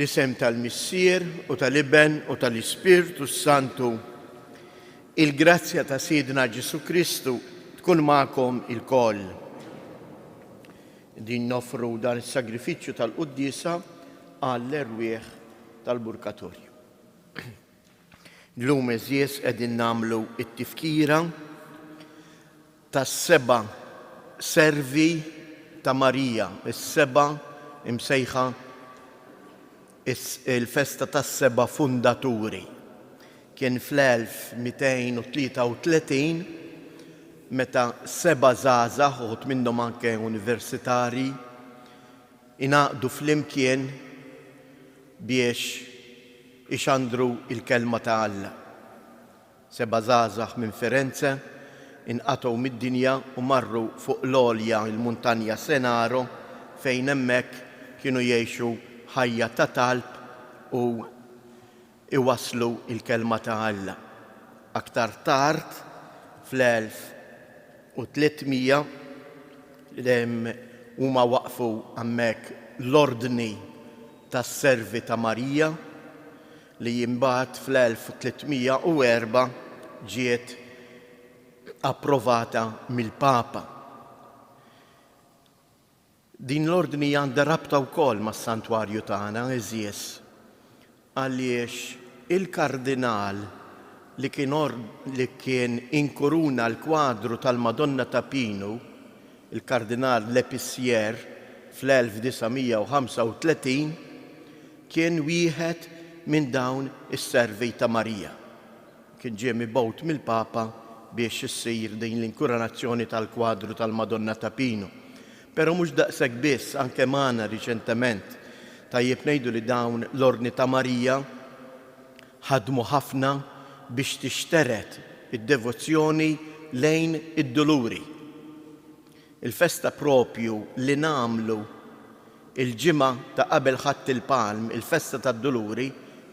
Fl-isem tal-Missier u tal-Iben u tal-Ispirtu Santu, il-grazzja ta' Sidna Ġesu Kristu tkun magħkom ilkoll. Din nofru dan is-sagrifiċċju tal-Qudiesa għall-erwieħ tal-Burkatorju. Llum eżies qegħdin nagħmlu t-tifkira tas-seba' servi ta' Marija, is-seba' imsejħa il-festa tas-seba' fundaturi. Kien fl-1233 meta seba' żgħażagħ uħud minnhom anke universitarji ingħaqdu flimkien biex ixandru il-kelma ta' Alla. Seba' żgħażagħ minn Firenze inqatgħu mid-dinja u marru fuq l-għolja il-muntanja Senaro fejn hemmhekk kienu jgħixu ħajja ta' talb u iwasslu il-kelma ta' Alla. Aktar tard fl-1300 huma waqfu hemmhekk l-ordni tas-servi ta' Marija li jimbagħad fl-1304 ġiet approvata mill-Papa. Din l-ordni għandha rabta wkoll mas-santwarju tagħna eżies għaliex il-kardinal li kien inkuruna l-kwadru tal-Madonna ta' Pinu, il-kardinal Lepissier fl-1935 kien wieħed minn dawn is-servi ta' Marija. Kien ġie mibgħut mill-Papa biex issir din l-inkurunazzjoni tal-kwadru tal-Madonna ta' Pinu. Però mhux daqshekk biss, anke magħna riċentement tajjeb ngħidu li dawn l-ordni ta' Marija ħadmu ħafna biex tixteret id-devozzjoni lejn id-Duluri. Il-festa propju li nagħmlu il-ġimgħa ta' qabel ħatt il-Palm, il-festa tad-Duluri,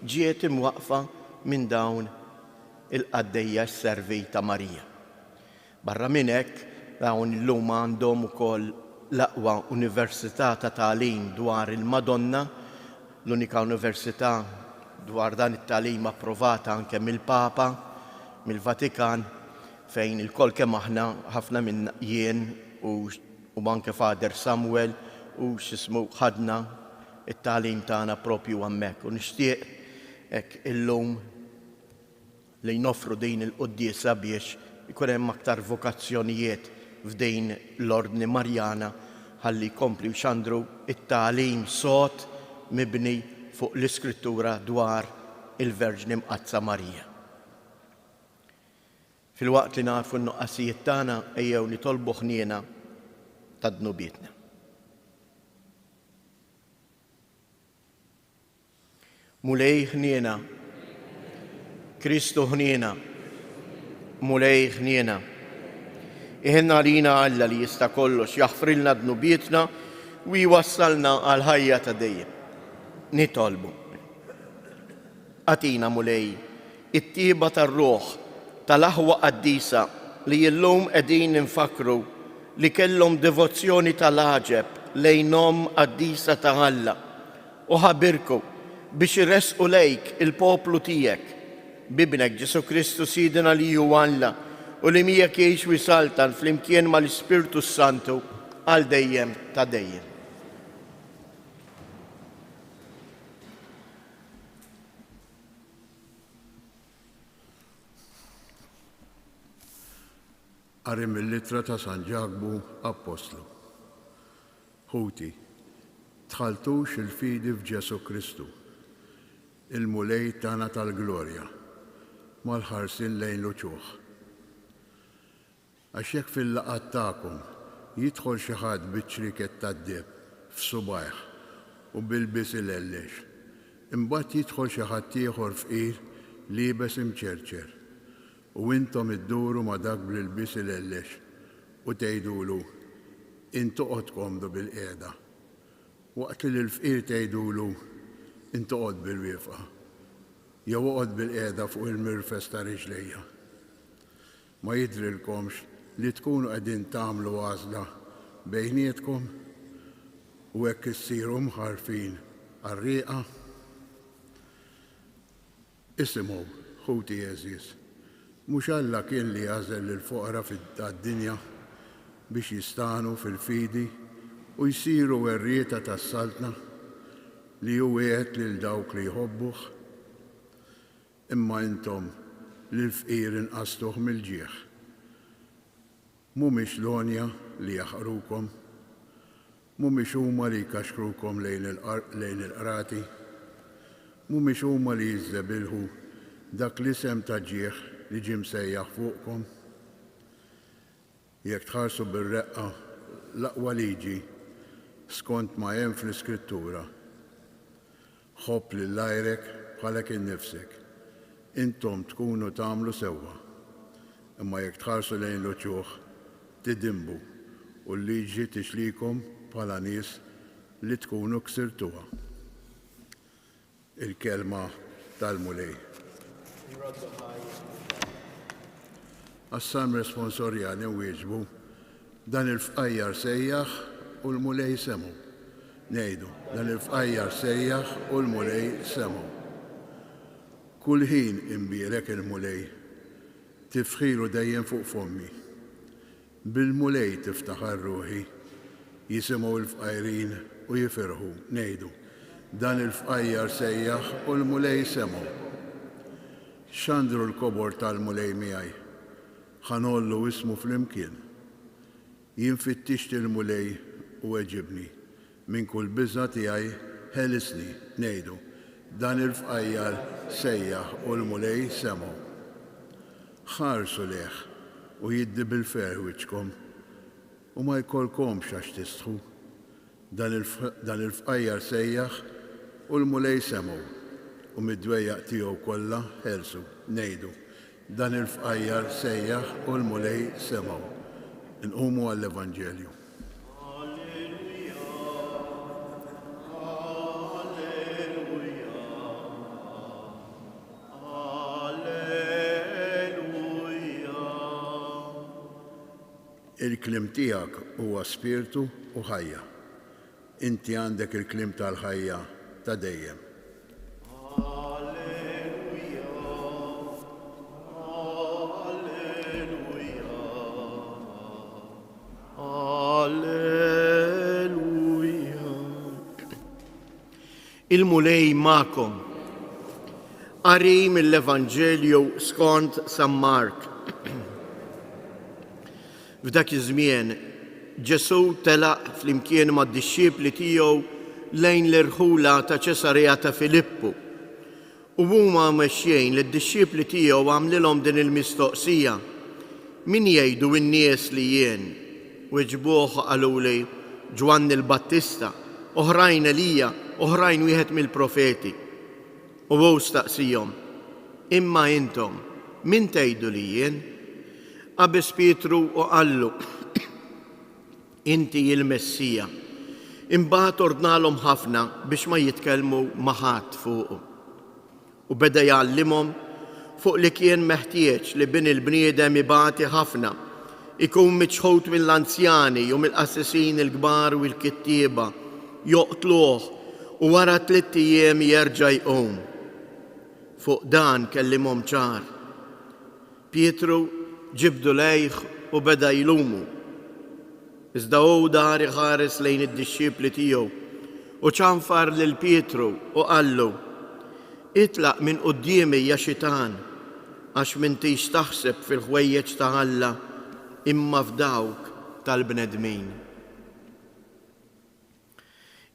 ġiet imwaqfa minn dawn il-qaddejja s-servi ta' Marija. Barra minn hekk dawn illum għandhom ukoll l-aqwa università ta' tagħlim dwar il-Madonna, l-unika università dwar dan it-tagħlim approvata anke mill-Papa, mill-Vatikan, fejn il-koll kemm aħna ħafna minn jien u anke Father Samuel u x'ismu ħadna it-tagħlim tagħna propju hemmhekk. U nixtieq hekk illum li nofru din il-Qudiesa biex ikun hemm aktar vokazzjonijiet f'din l-ordni Marjana ħalli jkomplu jxandru it-tagħlim sod mibni fuq l-Iskrittura dwar il-Verġni Mqazza Marija. Filwaqt li nafu n-nuqqasijiet tagħna ejjew nitolbu ħniena ta' dnubietna. Mulej ħniena, Kristu ħniena, mulej ħniena. Iħenna lina Alla li jista' kollox jaħfrilna dnubietna u jwassalna għal ħajja ta' dejjem. Nitolbu. Atina mulej it-tieba tar-ruħ tal-aħwa qaddisa li llum qegħdin infakru li kellhom devozzjoni tal-aġeb lejnhom qaddisa ta' Alla u ħabirku biex irresqu lejk il-poplu tiegħek bibnek Ġesu Kristu Sidna li hu Alla u li miegħek jgħix wisaltan flimkien mal-Ispirtu Santu għal dejjem ta' dejjem. Qari mill-Littra ta' San Ġagbu Apostlu. Ħuti, tħaltux il-fidi f'Ġesu Kristu, il-mulej tagħna tal-glorja, mal-ħarsin lejn l-uċuħ. Għax jekk fil-laqgħat tagħkom jidħol xi ħadd biċ-ċriket tad-deb f'subajħ u bilbis il-ellex, imbagħad jidħol xi ħadd ieħor fqir liebes imċerċer u intom idduru ma' dak bl-ilbis il-ellex u tgħidulu intu qgħod komdu bil-qiegħda. Waqt li l-fqir tgħidulu intu qgħod bil-wieqfa jew oqgħod bil-qiegħda fuq il-mirfes ta' riġlejja. Ma jidrilkomx li tkunu qegħdin tagħmlu għażla bejnietkom u hekk issiru mħarfin għar-rieqa Isimgħu, ħuti Eżis, mhux Alla kien li għażel lill-foqra tad-dinja biex jistanu fil-fidi u jsiru werrieta tas-saltna li hu wieħed lil dawk li jħobbuh. Imma intom lill-fqir inqastuh mill-ġieħ. Mhumiex l-onja li jaħqrukom, mhumiex huma li jkaxkrukom lejn il-qrati, mhumiex huma li jiżżebilħu dak l-isem ta' ġieħ li ġie msejjaħ fuqkom. Jekk tħarsu bir-reqqa l-aqwa liġi skont ma hemm fl-Iskrittura, ħobb lil għajrek bħalek innifsek, intom tkunu tagħmlu sewwa. Imma jekk tħarsu lejn l-uċuħ tidimbu u l-liġi tixlikom bħala nies li tkunu ksirtuha. Il-kelma tal-mulej. Għas-Salm responsorjali wieġbu dan il-fqajjar sejjaħ u l-mulej semu. Ngħidu, dan il-fqajjar sejjaħ u l-mulej semu. Kull ħin imbierek il-mulej, tifħilu dejjem fuq fommi. Bil-mulej tiftaħar ruħi, jisimgħu l-fqajrin u jifirħu. Ngħidu, dan il-fqajjar sejjaħ u l-mulej semu. X'għandru l-kobor tal-mulej miegħi, ħanollu ismu fl-imkien. Jien fittixt il-mulej u eġibni, minn kull biża' tiegħi ħelisni. Ngħidu, dan il-fqajjar sejjaħ u l-mulej semu. Ħarsu leħ u jiddi bil-fer wiċċkom u ma jkollkomx għax tistħu. Dan il-fqajjar sejjaħ u l-mulej semu u mid-dwejjaq tiegħu kollha ħelsu. Ngħidu, dan il-fqajjar sejjaħ u l-mulej semu. Inqumu għall-Evanġelju. Il-klim tiegħek huwa spiritu u ħajja. Inti għandek il-klim tal-ħajja ta' dejjem. Il-mulej ma'kom. Qari mill-Evanġelju skont San Mark. F'dak iż-żmien Ġesu telaq flimkien mad-dixxiepli tiegħu lejn l-irħula ta' Ċesarea ta' Filippu. U huma mexjejn lid-dixxiepli tiegħu għamlilhom din il-mistoqsija: min jgħidu n-nies li jien? Weġbuh qaluli Ġwann il-Battista, oħrajn Elija, oħrajn wieħed mill-profeti. U hu staqsihom: imma intom min tgħidu li jien? Qabeż Pietru u qallu: inti il-Messija. Imbagħad ordnalhom ħafna biex ma jitkellmu ma' ħadd fuqu. U beda jgħallimhom fuq li kien meħtieġ li bin il-bniedem ibati ħafna, ikun miċħut mill-anzjani u mill-qassisin il-kbar u l-kittieba, joqtluh u wara 3 ijiem jerġa' jqum. Fuq dan kellimhom ċar. Pietru ġibdu lejh u beda jlumu. Iżda hu dar iħares lejn id-dixxiepli tiegħu u ċanfar lil Pietru u qallu: itlaq minn qudiemi ja xitan, għax m'intix taħseb fil-ħwejjeġ ta' Alla imma f'dawk tal-bnedmin.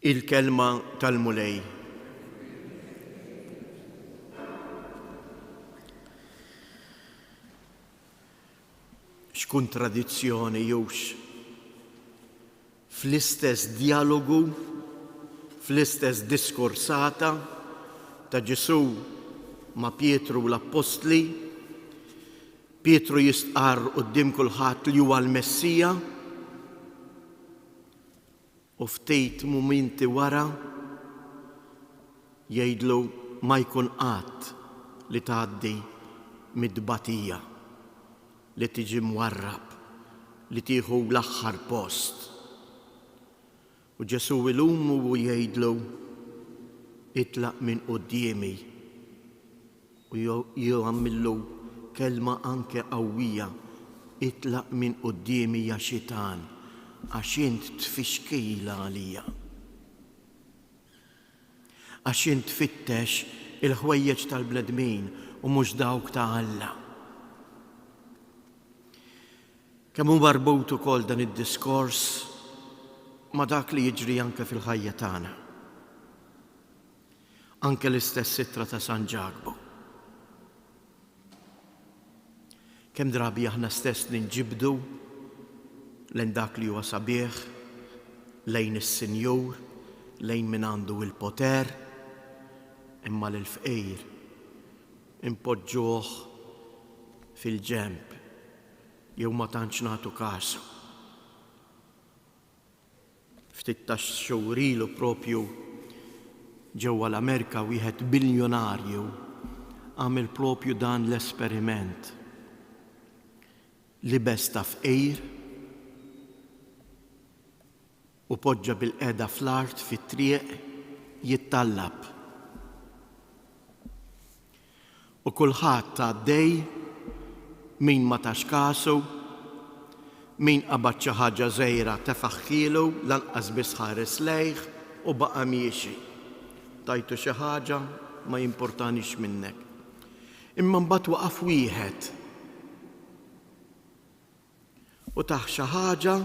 Il-kelma tal-mulej. X'kuntradizzjoni jux fl-istess dialogu, fl-istess diskursata ta' Ġesu ma' Pietru l-Apostli. Pietru jistqar quddiem kulħadd li huwa l-Messija u ftit mumenti wara jgħidlu ma jkun qatt li tgħaddi mid-dbatija li tiġi mwarrab, li tieħu l-aħħar post. U Ġesu ilumu u jgħidlu: itlaq minn qudiemi u jgħamillu kelma anke qawwija itlaq minn qudiemi ja xitan għax int tfixkila għalija. Għax int tfittex il-ħwejjeġ tal-bledmin u mhux dawk ta' Alla. Kemm hu marbut ukoll dan id-diskors ma' dak li jiġri anke fil-ħajja tagħna. Anke l-istess ittra ta' San Ġagbu. Kemm drabi aħna stess ninġibdu lejn dak li huwa sabiħ, lejn is-Sinjur, lejn min għandu il-poter, imma l-fqejr impoġġuh fil-ġemp jew ma tantx nagħtu kasu. Ftit ta' xhur ilu propju ġewwa l-Amerika wieħed biljonarju għamel propju dan l-esperiment. Libes ta' fqejr u poġġa bil-qeda fl-art fit-triq jittallab. U kulħadd tgħaddej min ma tax kasu, min qabad xi ħaġa żgħira tefaħħielu lanqas biss ħares lejh u baqa' miexi. Tajtu xi ħaġa ma jimportanix minnek. Imma mbagħad waqaf wieħed u taħ xi ħaġa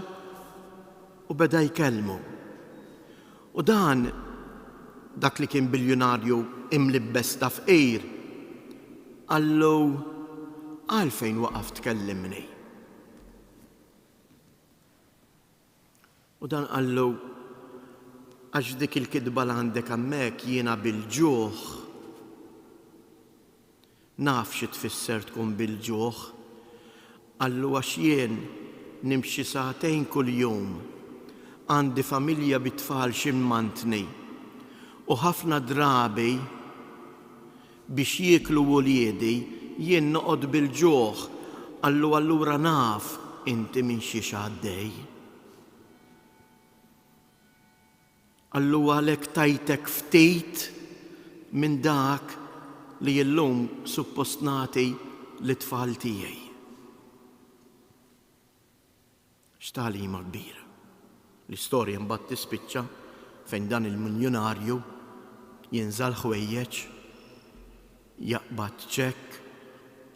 u beda jkellmu. U dan dak li kien biljonarju imlibbes ta' fqejr qallu għalfejn waqaf tkellimni. U dan qallu għax dik il-kidba li għandek hemmhekk jiena bil-ġuħ naf xi tfisser tkun bil-ġuħ. Qallu għax jien nimxi sagħtejn kuljum, għandi familja bit-tfal ximmantni u ħafna drabi biex jieklu woliedi jien noqgħod bil-ġuħ, allura naf inti minn xi għaddej. Allura għalhekk tajtek ftit minn dak li llum suppost nagħti lit-tfal tiegħi. X'tagħlima kbira. L-istorja mbagħad tispiċċa fejn dan il-miljonarju jinżal ħwejjeġ, jaqbad ċekk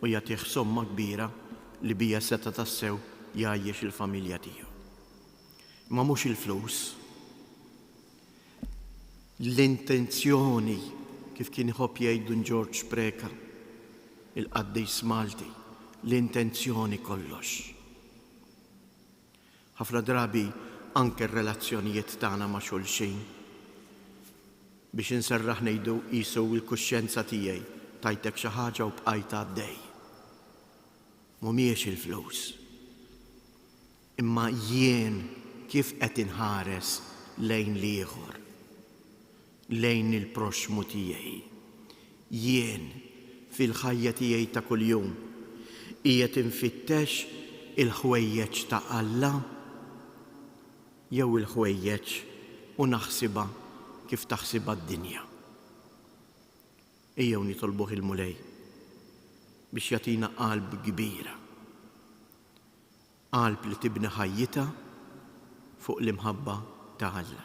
u jagħtih somma kbira li bija seta' tassew jgħajjex il-familja tiegħu. Ma mhux il-flus. L-intenzjoni kif kien iħobb jgħidu George Preka, il-Qaddejs Malti, l-intenzjoni kollox. Ħafna drabi anke r-relazzjonijiet tagħna ma' xulxin biex inserraħ ngħidu qisu l-kuxjenza tiegħi tajtek xi ħaġa u bqajt għaddej. Mhumiex il-flus. Imma jien kif qed inħares lejn l-ieħor, lejn il-proxmu tiegħi. Jien fil-ħajja tiegħi ta' kuljum qiegħed infittex il-ħwejjeġ ta' Alla jew il-ħwejjeġ u naħsibha kif taħsibha d-dinja. Ejjew nitolbuh il-Mulej biex jagħtina qalb kbira. Qalb li tibni ħajjitha fuq l-imħabba ta' Alla.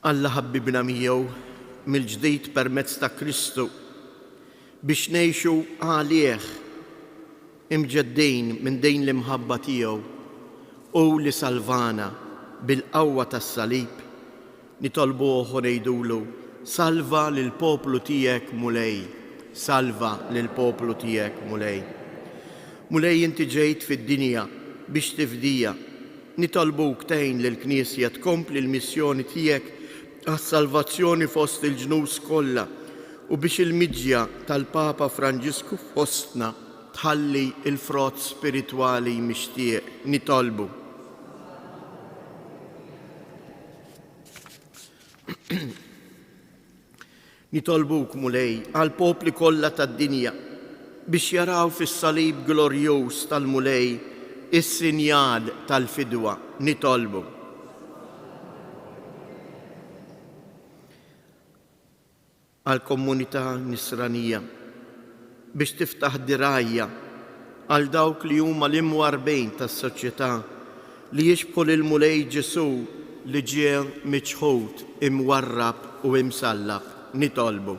Alla ħabbibna miegħu mill-ġdid permezz ta' Kristu biex ngħixu għalih imġeddejn minn dejn l-imħabba tiegħu u li salvana bil-qawwa tas-salib nitolbuh u ngħidulu salva lil poplu tiegħek Mulej, salva lil poplu tiegħek Mulej. Mulej inti ġejt fid-dinja biex tifdija, nitolbuk tgħin lill-Knisja tkompli l-missjoni tiegħek għas-salvazzjoni fost il-ġnus kollha u biex il-miġja tal-Papa Franġisku fostna tħalli il-frott spiritwali mixtieq nitolbu. Nitolbuk Mulej għal popli kollha tad-dinja biex jaraw fis-salib glorjuż tal-Mulej is-sinjal tal-fidwa nitolbu. Għall-komunità Nisranija biex tiftaħ dirajja għal dawk li huma l-imwarbejn tas-soċjetà li jixbħu lil Mulej Ġesu li ġie miċħud, imwarrab u imsallab nitolbu.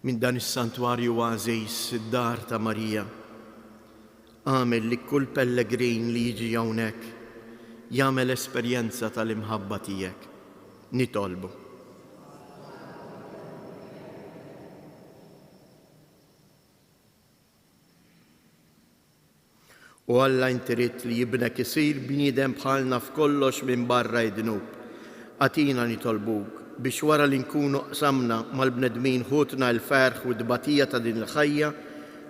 Min dan is-santwarju għażejs id-dar ta' Marija, għamel li kull pellegrin li jiġi hawnhekk jagħmel esperjenza tal-imħabba tiegħek nitolbu. U Alla inti rid li jibnek isir bniedem bħalna f'kollox minn barra id-dnub. Għatina nitolbuk biex wara li nkunu qsamna mal-bnedmin ħutna l-ferħ u d-batija ta' din il-ħajja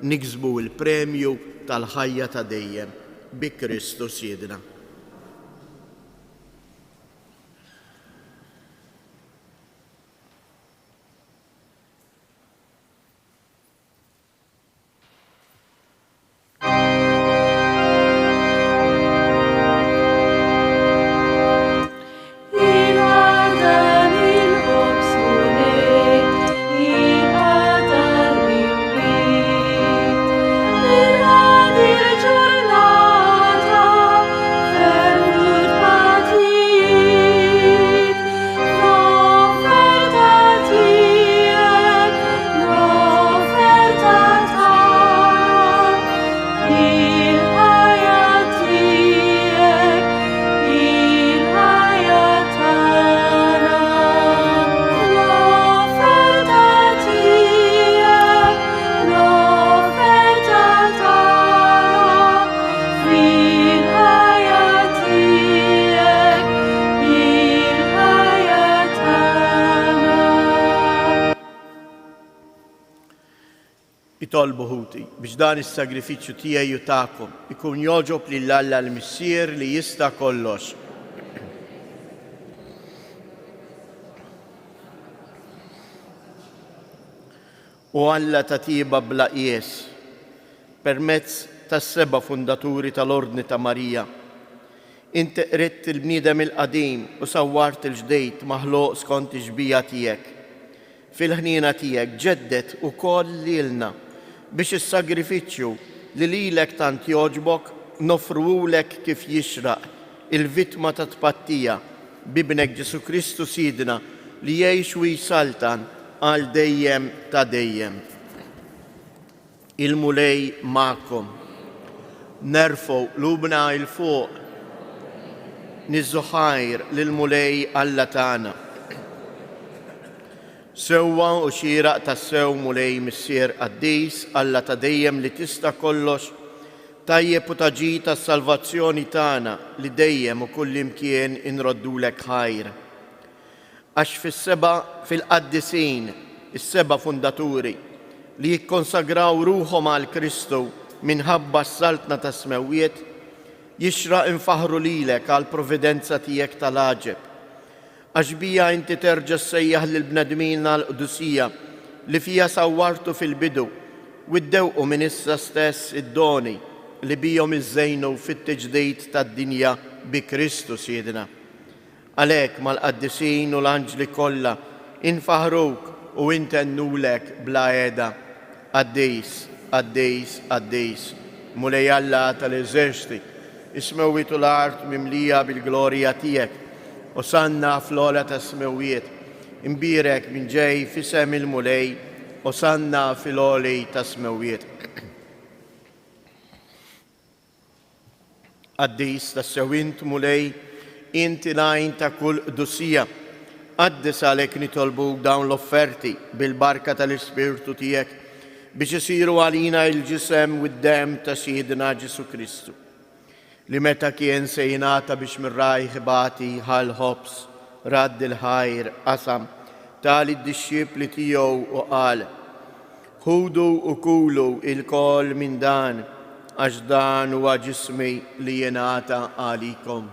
niksbu l-premju tal-ħajja ta' dejjem bi Kristus Jedna. Itolbu ħuti biex dan is-sagrifiċċju tiegħi u tagħkom ikun joġob lil Alla l-Missier li jista' kollox. U Alla ta' tieba bla qies permezz tas-seba' fundaturi tal-Ordni ta' Marija. Inti qritt il-bniedem il-qadim u sawwart il-ġdejt maħluq skont ix-xbija tiegħek. Fil-ħniena tiegħek ġeddet ukoll lilna biex is-sagrifiċċju li lilek tant jogħġbok nofrulek kif jixraq il-vittma ta' tpattija bibnek Ġesu Kristu Sidna li jgħix u jsaltan għal dejjem ta' dejjem. Il-Mulej magħkom. Nerfgħu lubna il fuq niżżuħajr lill-Mulej Alla tagħna. Sewwa u xieraq tas-sew Mulej Missier Qaddis Alla ta' dejjem li tista' kollox, tajjeb u taġi tas-salvazzjoni tagħna li dejjem u kull imkien inroddulek ħajr. Għax fil-qaddisin, is-seba' fundaturi li jikkonsagraw ruħhom għal Kristu minħabba s-saltna ta' smewwiet, jixraq infaħru lilek għal provvidenza tiegħek tal-għaġeb. Għax bija inti terġa' ssejjaħ lill-bnedmin għall-qdusija li fija sawwartu fil-bidu u ddewqu minn issa stess id-doni li bijhom iżżejnu fit-tiġdid tad-dinja bi Kristu Siedna. Għalhekk mal-qaddisin u l-anġli kollha infaħruk u intennulek bla għeda. Qaddis, qaddis, qaddis, Mulej Alla tal-eżerċiti, ismewwiet u l-art mimlija bil-glorja tiegħek. Osanna fl-ola ta' smewwiet, imbirek minn ġej fisem il-Mulej, osanna fil-oli ta' smewwiet. Qaddis ta' sewint Mulej, inti lajn ta' kull qdusija, qaddis għalek nitolbu dawn l-offerti bil-barka tal-Ispirtu tiegħek biex isiru għalina il-ġisem u d-dem ta' Siedna Ġesu Kristu. Li meta kien se jingħata biex mir-rajħ bati ħal-ħobs radd il-ħajr qasam tal-id-dixxipli tiegħu u qal: ħudu u kulu il-kol minn dan għax dan huwa ġismi li jingħata għalikom.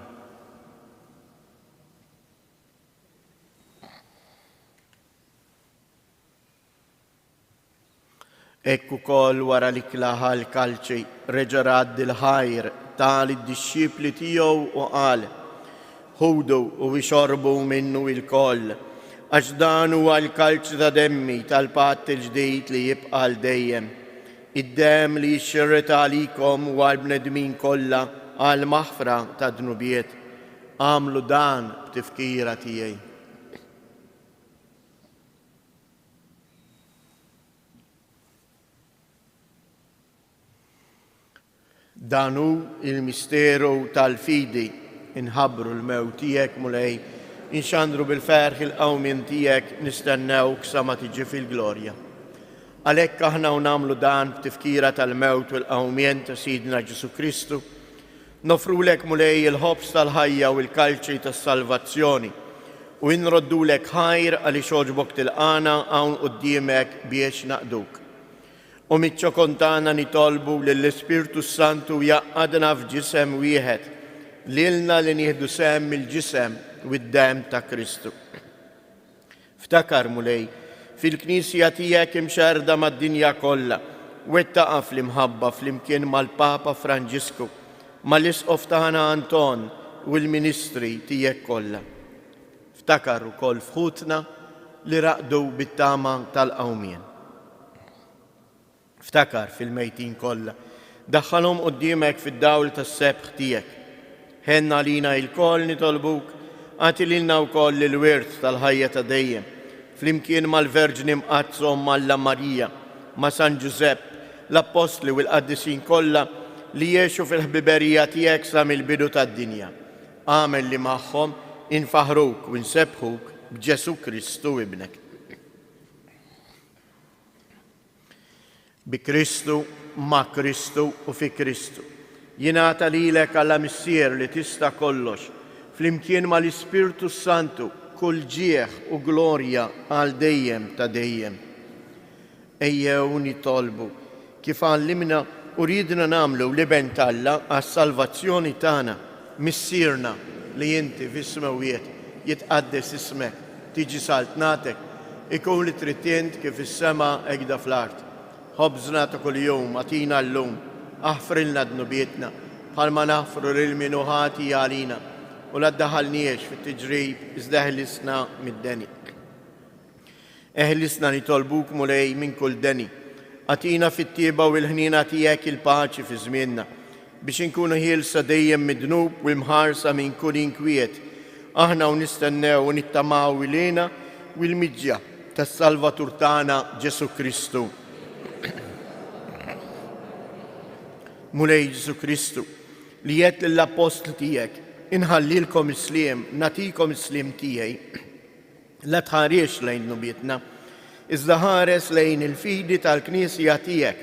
Ekku kol wara li klaħa l-kalċi reġarad il-ħajr tal id-disċipli tiegħu u qal: ħudu u ixorbu minnu il-koll, għax dan huwa l-kalċ ta' demmi tal-patt il-ġdid li jibqa' dejjem. Id-dem li jxirret għalikom u għal-bnedmin kollha għal maħfra ta' dnubiet. Għamlu dan b'tifkira tiegħi. Danu il-misteru tal-fidi inħabru l-mewt tiegħek mulej, inxandru bil-ferħ il-qawmien tiegħek nistennewk sa ma tiġi fil-glorja. Għalhekk aħna nagħmlu dan b'tifkira tal-mewt u l-qawmien ta' Sidna Ġesu Kristu, nofrulek mulej il-ħobs tal-ħajja u l-kalċi tas-salvazzjoni u nroddulek ħajr għaliex oġbok tilqana hawn quddiemek biex naqduk. U mitċo kontana nitolbu lill-Ispirtu Santu jaqqadna f'ġisem wieħed, lilna li nieħdu sem il-ġisem u d-dem ta' Kristu. Ftakar mulej, fil-Knisja tiegħek imxerda mad-dinja kollha, wettaqa fl-imħabba flimkien mal-Papa Franġisku, mal-Isqof tagħna Anton u l-Ministri tiegħek kollha. Ftakar ukoll fħutna li raqdu bit-tama tal-qawmien. Ftakar fil-mejtin kollha, daħħalhom quddiemek fid-dawl tas-sebħ tiegħek. Ħenna lina il-koll nitolbuk, għati lilna wkoll il-wirt tal-ħajja ta' dejjem, flimkien mal-Verġni mqazzhom Alla Marija, ma' San Giusepp, l-Apostli u l-Qaddisin kollha li jgħixu fil-ħbiberija tiegħek sa mill-bidu tad-dinja. Għamel li magħhom infaħruk u nsebħuk b'Ġesu Kristu ibnek. Bi Kristu, ma' Kristu u fi Kristu. Jingħata lilek Alla Missier li tista' kollox, flimkien mal-Ispirtu Santu kull ġieħ u glorja għal dejjem ta' dejjem. Ejjew nitolbu kif għallimna u ridna nagħmlu liben Alla għas-salvazzjoni tagħna, missierna li inti fis-smawiet jitqaddes ismek, tiġi saltnatek, ikun li trittient kif is-sema egda fl-art. Ħobżna ta' kuljum għatina llum, aħfrilna dnubietna, bħalma naħfru lil-minu ħati għalina, u la ddaħalniex fit-tiġrib iżda eħlisna mid-deni. Eħlisna nitolbuk mulej minn kull deni, għatina fit-tieba u l-ħnina tiegħek il-paċi fi żmienna, biex inkunu ħielsa dejjem mid-dnub u mħarsa minn kull inkwiet. Aħna u nistennew u nittamaw ilina u l-miġja tas-Salvatur tagħna Ġesu Kristu. Mulej Ġesu Kristu, li jett l-apostli tiegħek, inħallilkom isliem, natikom isliem tiegħi, la tħariex lejn nubietna, iżda ħares lejn il-fidi tal-Knisja tiegħek,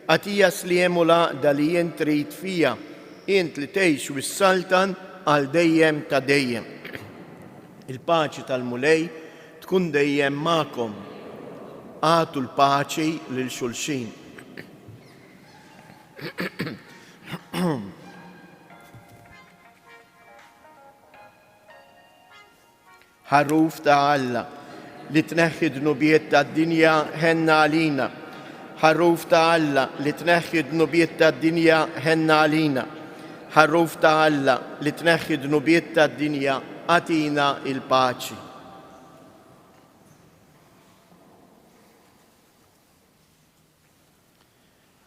għatija sliem u laqda li jien trid fija, int li tgħix wis-saltan għal dejjem ta' dejjem. Il-paċi tal-mulej tkun dejjem magħkom. Għatu l-paċi lil xulxin. Ħarruf ta' Alla li tneħħi dnubiet tad-dinja ħenna għalina. Ħarruf ta' Alla li tneħħi dnubiet tad-dinja ħenna għalina. Ħarruf ta' Alla li tneħħi dnubiet tad-dinja għatina il-paċi.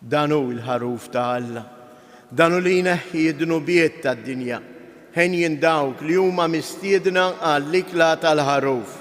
Danu il-ħaruf ta' Alla, danu li jneħħi d-dnubiet tad-dinja, ħen jindawk li huma mistiedna għall-ikla tal-ħaruf.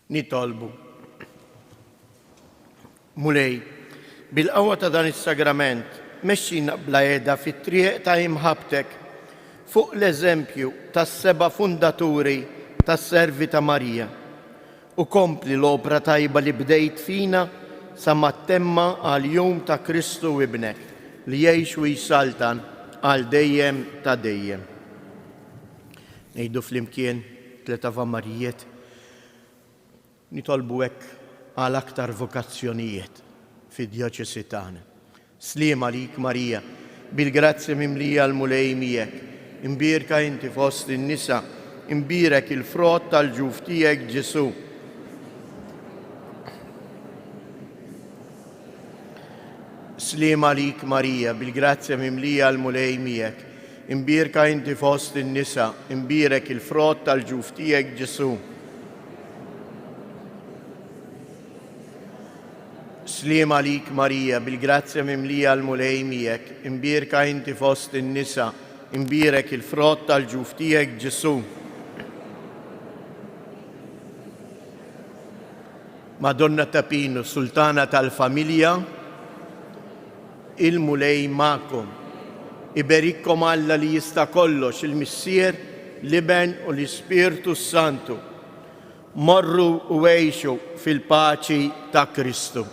Nitolbu. Mulej, bil-qawwa ta' dan is-sagrament, mexxina bla għeda fit-triq ta' imħabtek fuq l-eżempju tas-seba' fundaturi tas-servi ta' Marija u kompli l-opra tajba li bdejt fina sa ma temma għal jum ta' Kristu ibnek li jgħix u jsaltan għal dejjem ta' dejjem. Ngħidu flimkien tleta Marijiet, nitolbu hekk għal aktar vokazzjonijiet fid-djoċesi tagħna. Sliema lik Marija, bil-grazzja mimlija l-mulej miegħek, imbierka inti fost in-nisa, imbierek il-frott tal-ġuf tiegħek Ġesu. Sliema lik Marija, bil-grazzja mimlija l-mulej miegħek, imbierka inti fost in-nisa, imbierek il-frott tal-ġuf tiegħek Ġesu. Sliema lik Marija, bil-grazzja mimlija l-mulej miegħek, imbierka inti fost in-nisa, imbierek il-frott tal-ġuf tiegħek Ġesu. Madonna Tapino, sultana tal-familja, il-mulej ma'kom. Iberikkom Alla li jista' kollox, il-Missier, l-Iben u l-Ispirtu Santu. Morru u għejxu fil-paċi ta' Kristu.